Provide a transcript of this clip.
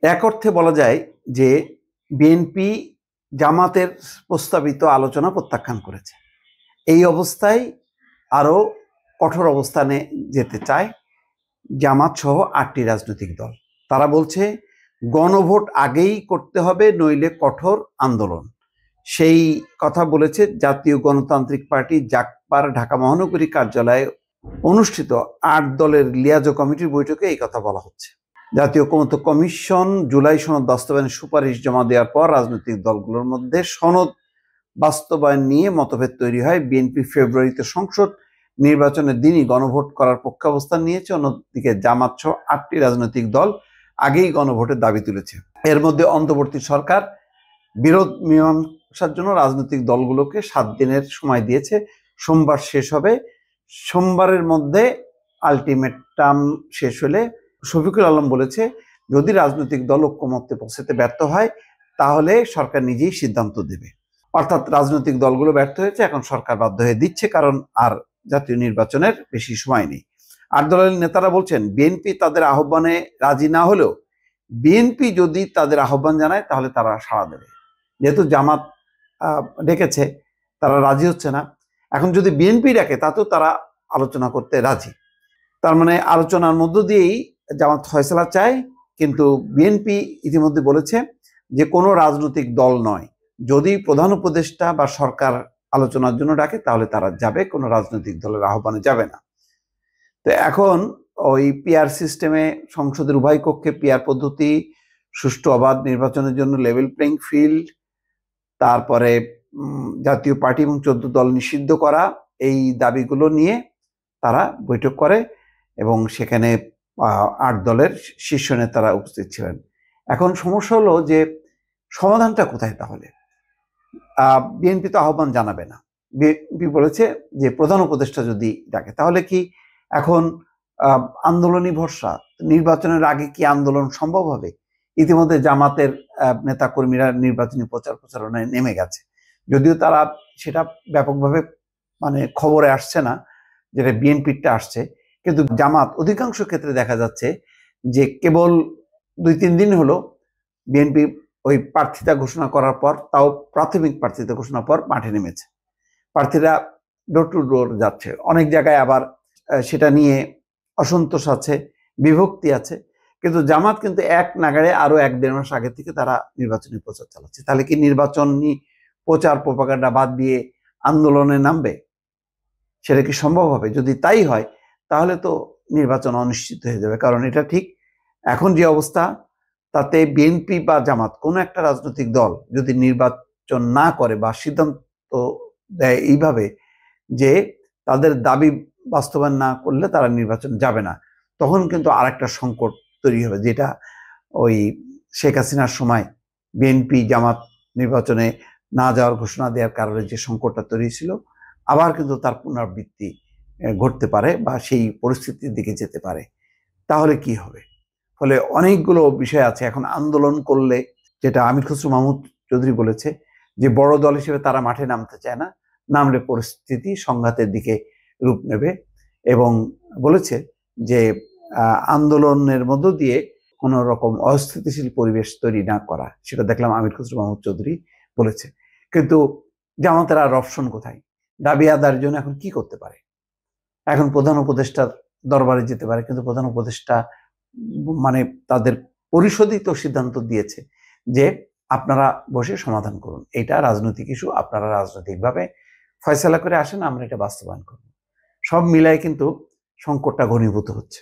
এক অর্থে বলা যায় যে বিএনপি জামাতের প্রস্তাবিত আলোচনা প্রত্যাখ্যান করেছে। এই অবস্থায় আরো কঠোর অবস্থানে যেতে চায় জামাত সহ ৮টি রাজনৈতিক দল। তারা বলছে গণভোট আগেই করতে হবে, নইলে কঠোর আন্দোলন। সেই কথা বলেছে জাতীয় গণতান্ত্রিক পার্টি জাকপার ঢাকা মহানগরী কার্যালয়ে অনুষ্ঠিত ৮ দলের লিয়াজো কমিটির বৈঠকে এই কথা বলা হচ্ছে। জাতীয় ঐকমত্য কমিশন জুলাই সনদ বাস্তবায়নের সুপারিশ জমা দেওয়ার পর রাজনৈতিক দলগুলোর মধ্যে সনদ বাস্তবায়ন নিয়ে মতভেদ তৈরি হয়। বিএনপি ফেব্রুয়ারিতে সংসদ নির্বাচনের দিনই গণভোট করার পক্ষে অবস্থান নিয়েছে। অন্যদিকে জামাত সহ ৮টি রাজনৈতিক দল আগেই গণভোটের দাবি তুলেছে। এর মধ্যে অন্তর্বর্তী সরকার বিরোধ মীমাংসার জন্য রাজনৈতিক দলগুলোকে ৭ দিনের সময় দিয়েছে। সোমবার শেষ হবে। সোমবারের মধ্যে আলটিমেটাম শেষ হলে শফিকুল আলম বলেছে, যদি রাজনৈতিক দল ঐক্যমত্যে পৌঁছাতে ব্যর্থ হয় তাহলে সরকার নিজেই সিদ্ধান্ত দেবে। অর্থাৎ রাজনৈতিক দলগুলো ব্যর্থ হয়েছে, এখন সরকার বাধ্য হয়ে দিচ্ছে, কারণ আর জাতীয় নির্বাচনের বেশি সময় নেই। ৮ দলের নেতারা বলছেন বিএনপি তাদের আহ্বানে রাজি না হলেও বিএনপি যদি তাদের আহ্বান জানায় তাহলে তারা সাড়া দেবে। যেহেতু জামাত ডেকেছে, তারা রাজি হচ্ছে না। এখন যদি বিএনপি ডাকে তাতেও তারা আলোচনা করতে রাজি। তার মানে আলোচনার মধ্য দিয়েই জামাত ফয়সালা চায়, কিন্তু বিএনপি ইতিমধ্যে বলেছে যে কোনো রাজনৈতিক দল নয়, যদি প্রধান উপদেষ্টা বা সরকার আলোচনার জন্য ডাকে তাহলে তারা যাবে, কোনো রাজনৈতিক দলের আহ্বানে যাবে না। তো এখন ওই পিআর সিস্টেমে সংসদের উভয় কক্ষে পিআর পদ্ধতি, সুষ্ঠু অবাধ নির্বাচনের জন্য লেভেল প্লেইং ফিল্ড, তারপরে জাতীয় পার্টি এবং 14 দল নিষিদ্ধ করা, এই দাবিগুলো নিয়ে তারা বৈঠক করে এবং সেখানে ৮ দলের শীর্ষ নেতারা উপস্থিত ছিলেন। এখন সমস্যা হলো যে সমাধানটা কোথায় তাহলে? বিএনপি তো আহ্বান জানাবে না। বিএনপি বলেছে যে প্রধান উপদেষ্টা যদি ডাকে তাহলে কি এখন আন্দোলনই ভরসা? নির্বাচনের আগে কি আন্দোলন সম্ভব হবে? ইতিমধ্যে জামাতের নেতাকর্মীরা নির্বাচনী প্রচারণায় নেমে গেছে, যদিও তারা সেটা ব্যাপকভাবে মানে খবরে আসছে না, যেটা বিএনপিটা আসছে। কিন্তু জামাত অধিকাংশ ক্ষেত্রে দেখা যাচ্ছে যে কেবল ২-৩ দিন হলো বিএনপি ওই প্রার্থিতা ঘোষণা করার পর, তাও প্রাথমিক প্রার্থিতা ঘোষণার পর মাঠে নেমেছে। প্রার্থীরা ডোর টু ডোর যাচ্ছে। অনেক জায়গায় আবার সেটা নিয়ে অসন্তোষ আছে, বিভক্তি আছে। কিন্তু জামাত কিন্তু এক নাগাড়ে আরো ১-১.৫ মাস আগে থেকে তারা নির্বাচনী প্রচার চালাচ্ছে। তাহলে কি নির্বাচনী প্রচার প্রপাগান্ডা বাদ দিয়ে আন্দোলনে নামবে? সেটা কি সম্ভব হবে? যদি তাই হয় তাহলে তো নির্বাচন অনিশ্চিত হয়ে যাবে। কারণ এটা ঠিক এখন যে অবস্থা, তাতে বিএনপি বা জামাত কোনো একটা রাজনৈতিক দল যদি নির্বাচন না করে বা সিদ্ধান্ত দেয় এইভাবে যে তাদের দাবি বাস্তবায়ন না করলে তারা নির্বাচন যাবে না, তখন কিন্তু আরেকটা সংকট তৈরি হবে, যেটা ওই শেখ হাসিনার সময় বিএনপি জামাত নির্বাচনে না যাওয়ার ঘোষণা দেওয়ার কারণে যে সংকটটা তৈরি ছিল, আবার কিন্তু তার পুনরাবৃত্তি ঘটতে পারে বা সেই পরিস্থিতির দিকে যেতে পারে। তাহলে কি হবে? ফলে অনেকগুলো বিষয় আছে। এখন আন্দোলন করলে, যেটা আমির খসরু মাহমুদ চৌধুরী বলেছে যে বড় দল হিসেবে তারা মাঠে নামতে চায় না, নামলে পরিস্থিতি সংঘাতের দিকে রূপ নেবে, এবং বলেছে যে আন্দোলনের মধ্য দিয়ে কোনো রকম অস্থিতিশীল পরিবেশ তৈরি না করা। সেটা দেখলাম আমির খসরু মাহমুদ চৌধুরী বলেছে। কিন্তু জামাতের আর অপশন কোথায়? দাবি আদায়ের জন্য এখন কি করতে পারে? এখন প্রধান উপদেষ্টার দরবারে যেতে পারে, কিন্তু প্রধান উপদেষ্টা মানে তাদের পরিষদই তো সিদ্ধান্ত দিয়েছে যে আপনারা বসে সমাধান করুন, এটা রাজনৈতিক ইস্যু, আপনারা রাজনৈতিকভাবে ফয়সালা করে আসেন, আমরা এটা বাস্তবায়ন করব। সব মিলায় কিন্তু সংকটটা ঘনীভূত হচ্ছে।